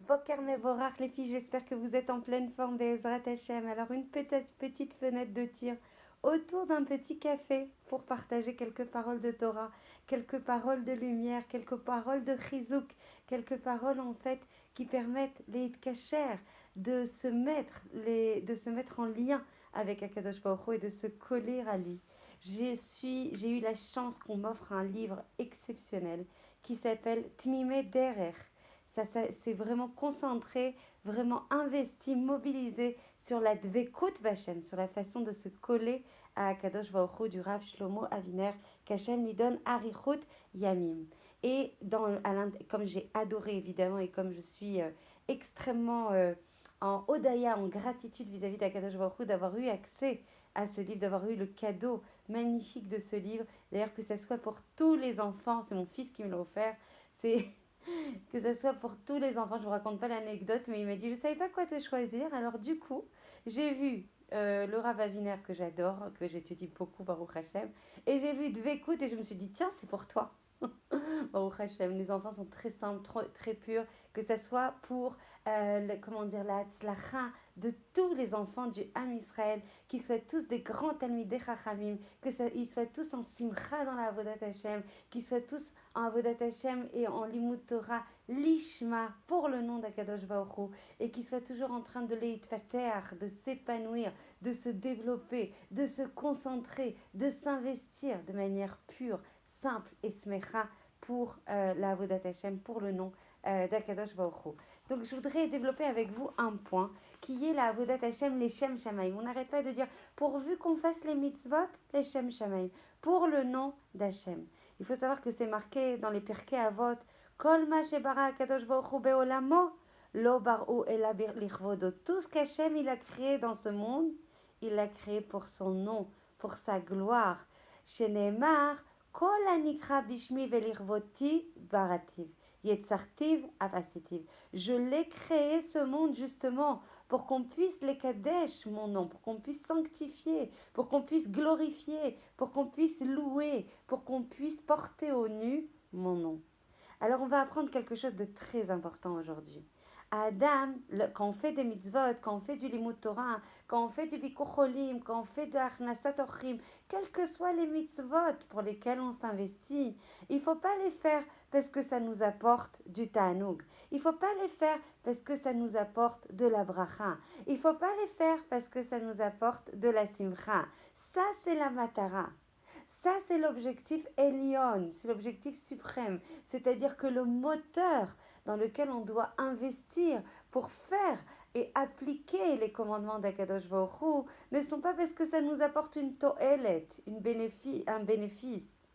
Boker Mevorach, les filles, j'espère que vous êtes en pleine forme, Be'ezrat Hashem. Alors, une petite fenêtre de tir autour d'un petit café pour partager quelques paroles de Torah, quelques paroles de lumière, quelques paroles de chizouk, quelques paroles en fait qui permettent les kacher de se mettre en lien avec Akadosh Baruch Hu et de se coller à lui. J'ai eu la chance qu'on m'offre un livre exceptionnel qui s'appelle Tmime Derer. C'est vraiment concentré, vraiment investi, mobilisé sur la dvekut Bachem, sur la façon de se coller à Akadosh Baruch Hu du Rav Shlomo Aviner, qu'Hachem lui donne Arichut Yamim. Et comme j'ai adoré évidemment et comme je suis extrêmement en Odaya, en gratitude vis-à-vis d'Akadosh Baruch Hu d'avoir eu accès à ce livre, d'avoir eu le cadeau magnifique de ce livre. D'ailleurs, que ce soit pour tous les enfants, c'est mon fils qui me l'a offert, c'est que ce soit pour tous les enfants. Je ne vous raconte pas l'anecdote, mais il m'a dit, je ne savais pas quoi te choisir. Alors du coup, j'ai vu Laura Vaviner, que j'adore, que j'étudie beaucoup, Baruch Hashem, et j'ai vu Dvekut, et je me suis dit, tiens, c'est pour toi. Baruch Hashem, les enfants sont très simples, très purs, que ce soit pour la tzlacha de tous les enfants du Ham Israël, qu'ils soient tous des grands talmidei chachamim, qu'ils soient tous en simcha dans la avodat Hashem, qu'ils soient tous en avodat Hashem et en limud Torah, lishma, pour le nom d'Akadosh Baruch Hu, et qu'ils soient toujours en train de leitpater, de s'épanouir, de se développer, de se concentrer, de s'investir de manière pure, simple et smecha pour la avodat Hashem, pour le nom d'Akadosh Baruch Hu. Donc je voudrais développer avec vous un point qui est la avodat Hashem, les Shem Shamaim. On n'arrête pas de dire pourvu qu'on fasse les mitzvot, les Shem Shamaim, pour le nom d'Hashem. Il faut savoir que c'est marqué dans les Pirkei Avot, Kol ma shebara Akadosh Baruch Hu beolamo, lo bar'u ela lichvodo. Tout ce qu'Hashem il a créé dans ce monde, il l'a créé pour son nom, pour sa gloire. Shenemar, Kol anikra bishmi velirvoti barativ. Yetzartiv avassitiv. Je l'ai créé ce monde justement pour qu'on puisse les kadesh, mon nom, pour qu'on puisse sanctifier, pour qu'on puisse glorifier, pour qu'on puisse louer, pour qu'on puisse porter au nu mon nom. Alors on va apprendre quelque chose de très important aujourd'hui. À Adam, quand on fait des mitzvot, quand on fait du limud Torah, quand on fait du bikur cholim, quand on fait de achnasat orchim, quels que soient les mitzvot pour lesquels on s'investit, il ne faut pas les faire parce que ça nous apporte du ta'anoug. Il ne faut pas les faire parce que ça nous apporte de la bracha. Il ne faut pas les faire parce que ça nous apporte de la simcha. Ça, c'est la matara. Ça, c'est l'objectif Elion, c'est l'objectif suprême. C'est-à-dire que le moteur dans lequel on doit investir pour faire et appliquer les commandements d'Akadosh Baruch Hu ne sont pas parce que ça nous apporte une to'elet, un bénéfice.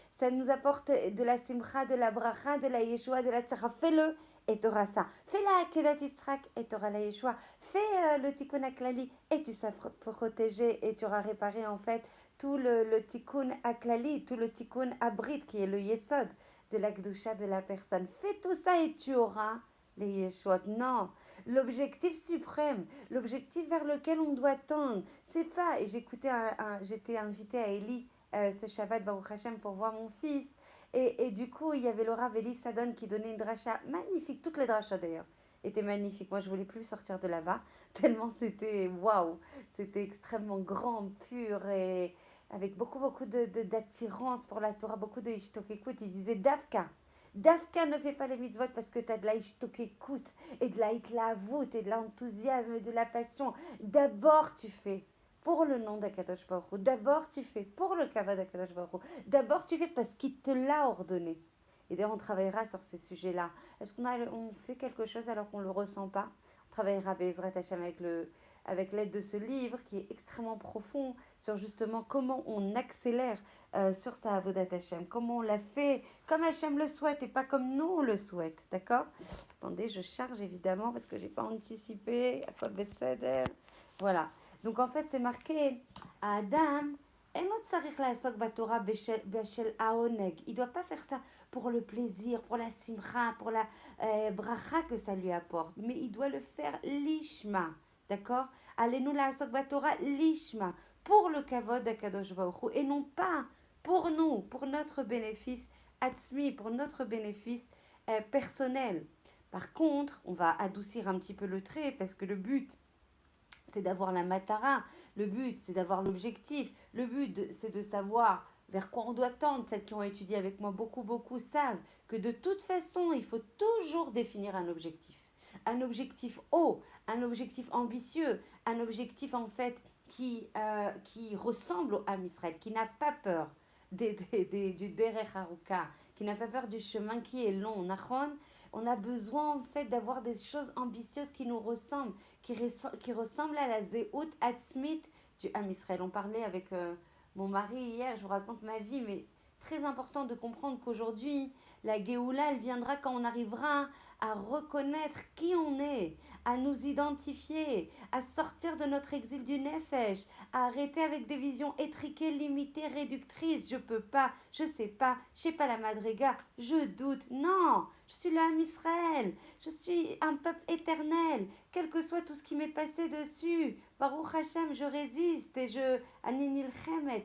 Ça nous apporte de la simcha, de la bracha, de la yeshua, de la tzara. Fais-le et tu auras ça. Fais la akedat yitzhak et tu auras la yeshua. Fais le tikkun aklali et tu seras protégé et tu auras réparé en fait tout le tikkun aklali, tout le tikkun abrit qui est le yesod de la gdusha de la personne. Fais tout ça et tu auras les yeshuot. Non, l'objectif suprême, l'objectif vers lequel on doit tendre, c'est pas, et j'étais invitée à Eli ce Shabbat Baruch Hashem pour voir mon fils. Et du coup, il y avait Laura Véli Sadon qui donnait une dracha magnifique. Toutes les drachas d'ailleurs étaient magnifiques. Moi, je voulais plus sortir de là-bas, tellement c'était waouh. C'était extrêmement grand, pur et avec beaucoup d'attirance pour la Torah, beaucoup de Ishtokekut. Il disait Dafka. Dafka ne fait pas les mitzvot parce que tu as de la Ishtokekut et de la Hitlavut et de l'enthousiasme et de la passion. D'abord, tu fais pour le nom d'Akadosh Baruch Hu. D'abord, tu fais pour le kavod d'Akadosh Baruch Hu. D'abord, tu fais parce qu'il te l'a ordonné. Et d'ailleurs, on travaillera sur ces sujets-là. Est-ce qu'on fait quelque chose alors qu'on ne le ressent pas? On travaillera Bezrat Hashem avec l'aide de ce livre qui est extrêmement profond sur justement comment on accélère sur sa avodat Hashem, comment on l'a fait comme Hashem le souhaite et pas comme nous on le souhaite, d'accord? Attendez, je charge évidemment parce que j'ai pas anticipé. Akol Beseder. Voilà. Donc en fait, c'est marqué à Adam, il ne doit pas faire ça pour le plaisir, pour la simcha, pour la bracha que ça lui apporte, mais il doit le faire lishma, d'accord? Allez-nous la asok batora lishma, pour le kavod d'Akadosh Baruch Hu, et non pas pour nous, pour notre bénéfice atzmi, pour notre bénéfice personnel. Par contre, on va adoucir un petit peu le trait parce que le but, c'est d'avoir la matara. Le but, c'est d'avoir l'objectif. Le but, c'est de savoir vers quoi on doit tendre. Celles qui ont étudié avec moi beaucoup savent que de toute façon, il faut toujours définir un objectif. Un objectif haut, un objectif ambitieux, un objectif en fait qui ressemble au Ham Israël, qui n'a pas peur du Derech Haruka, qui n'a pas peur du chemin qui est long. Nachon, on a besoin en fait d'avoir des choses ambitieuses qui nous ressemblent, qui ressemblent à la Zéhout Atzmit du Ham Israël. On parlait avec mon mari hier, je vous raconte ma vie, mais très important de comprendre qu'aujourd'hui, la Géoula, elle viendra quand on arrivera à reconnaître qui on est, à nous identifier, à sortir de notre exil du Nefesh, à arrêter avec des visions étriquées, limitées, réductrices. Je peux pas, je sais pas la Madriga, je doute. Non, je suis l'âme Israël, je suis un peuple éternel, quel que soit tout ce qui m'est passé dessus. Baruch Hashem, je résiste et je aninil chemet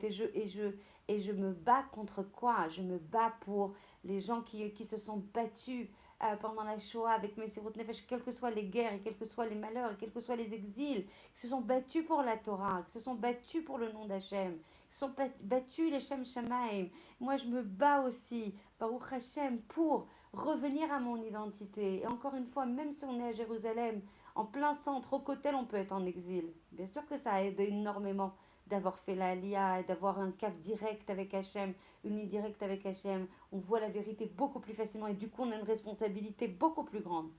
et je me bats contre quoi? Je me bats pour les gens qui se sont battus pendant la Shoah avec Messirut Nefesh, quelles que soient les guerres et quels que soient les malheurs et quels que soient les exils, qui se sont battus pour la Torah, qui se sont battus pour le nom d'Hachem, qui se sont battus les Shem Shamaim. Moi, je me bats aussi, Baruch Hashem, pour revenir à mon identité. Et encore une fois, même si on est à Jérusalem, en plein centre, au Kotel, on peut être en exil. Bien sûr que ça aide énormément d'avoir fait la Aliyah et d'avoir un caf direct avec Hachem, une ligne directe avec Hachem. On voit la vérité beaucoup plus facilement et du coup on a une responsabilité beaucoup plus grande.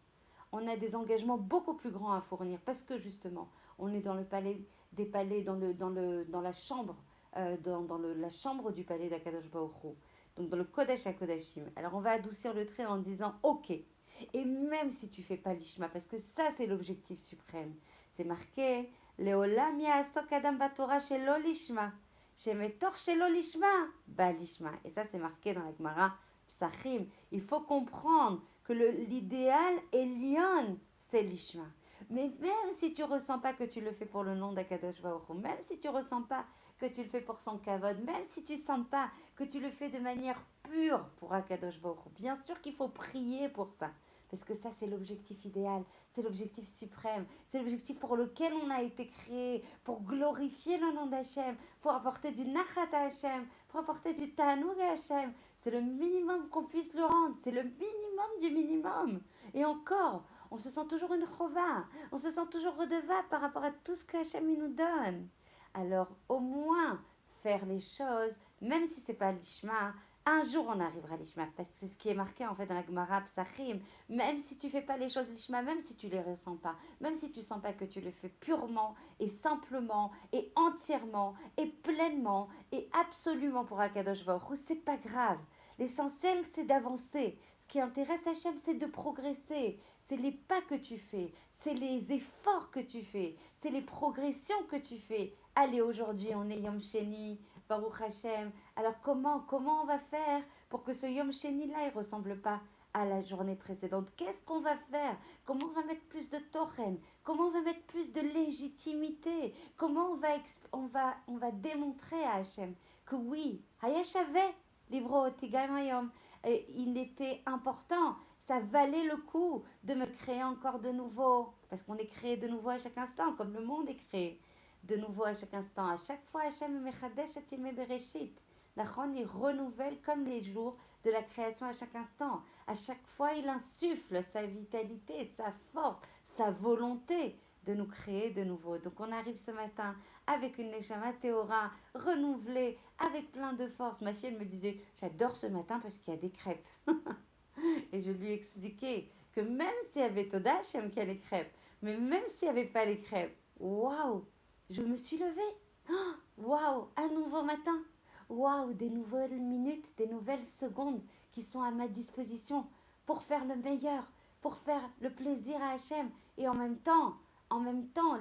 On a des engagements beaucoup plus grands à fournir parce que justement on est dans le palais des palais, dans la chambre, la chambre du palais d'Akadosh Baruch Hu. Donc dans le Kodesh HaKodashim. Alors on va adoucir le trait en disant ok. Et même si tu fais pas l'ishma, parce que ça c'est l'objectif suprême, c'est marqué Leolam ya'asok adam batora shelo lishma. Shemetor shelo lishma, ba lishma. Et ça, c'est marqué dans la Gemara Psachim. Il faut comprendre que l'idéal est lion, c'est lishma. Mais même si tu ressens pas que tu le fais pour le nom d'Akadosh Baruch Hu, même si tu ressens pas que tu le fais pour son kavod, même si tu sens pas que tu le fais de manière pure pour Akadosh Baruch Hu, bien sûr qu'il faut prier pour ça. Parce que ça, c'est l'objectif idéal, c'est l'objectif suprême, c'est l'objectif pour lequel on a été créé, pour glorifier le nom d'Hachem, pour apporter du nachat à Hachem, pour apporter du tanoug à Hachem. C'est le minimum qu'on puisse le rendre, c'est le minimum du minimum. Et encore, on se sent toujours une chova, on se sent toujours redevable par rapport à tout ce que Hachem nous donne. Alors, au moins, faire les choses, même si c'est pas l'ishma, un jour on arrivera à l'ishma, parce que c'est ce qui est marqué en fait dans la Gemara Psachim. Même si tu fais pas les choses l'ishma, même si tu les ressens pas, même si tu sens pas que tu le fais purement et simplement et entièrement et pleinement et absolument pour Akadosh Baruch Hu, c'est pas grave. L'essentiel c'est d'avancer. Ce qui intéresse Hachem, c'est de progresser. C'est les pas que tu fais, c'est les efforts que tu fais, c'est les progressions que tu fais. Allez, aujourd'hui on est Yom Sheni, Baruch Hashem. Alors comment on va faire pour que ce Yom Sheni là il ressemble pas à la journée précédente? Qu'est-ce qu'on va faire? Comment on va mettre plus de tochen? Comment on va mettre plus de légitimité? Comment on va démontrer à Hachem que oui, Hayashave, livro Otigam Hayom, il était important, ça valait le coup de me créer encore de nouveau, parce qu'on est créé de nouveau à chaque instant, comme le monde est créé de nouveau à chaque instant. À chaque fois, Hachem mechadesh et il bereshit. Nachon, il renouvelle comme les jours de la création à chaque instant. À chaque fois, il insuffle sa vitalité, sa force, sa volonté de nous créer de nouveau. Donc on arrive ce matin avec une Neshama Théora renouvelée, avec plein de force. Ma fille, elle me disait, j'adore ce matin parce qu'il y a des crêpes. Et je lui ai expliqué que même s'il y avait Toda Hachem qu'il y a les crêpes, mais même s'il n'y avait pas les crêpes, waouh, je me suis levée. Oh, waouh, un nouveau matin. Waouh, des nouvelles minutes, des nouvelles secondes qui sont à ma disposition pour faire le meilleur, pour faire le plaisir à Hachem et en même temps,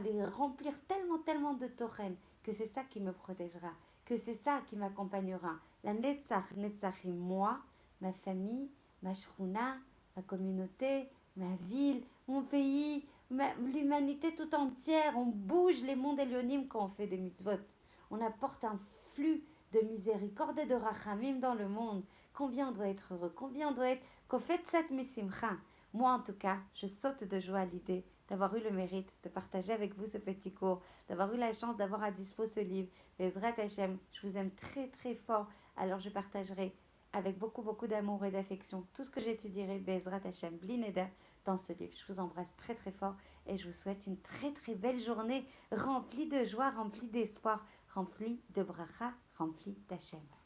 les remplir tellement de Torem que c'est ça qui me protégera, que c'est ça qui m'accompagnera. La Netzach, Netzachim, moi, ma famille, ma shruna, ma communauté, ma ville, mon pays, l'humanité tout entière. On bouge les mondes élionimes quand on fait des mitzvot. On apporte un flux de miséricorde et de rachamim dans le monde. Combien on doit être heureux, combien on doit être kofetzat misimcha. Moi, en tout cas, je saute de joie à l'idée d'avoir eu le mérite de partager avec vous ce petit cours, d'avoir eu la chance d'avoir à dispo ce livre. Bezrat Hashem, je vous aime très très fort, alors je partagerai avec beaucoup beaucoup d'amour et d'affection tout ce que j'étudierai, Bezrat Hashem, Blineder, dans ce livre. Je vous embrasse très très fort et je vous souhaite une très très belle journée remplie de joie, remplie d'espoir, remplie de bracha, remplie d'Hachem.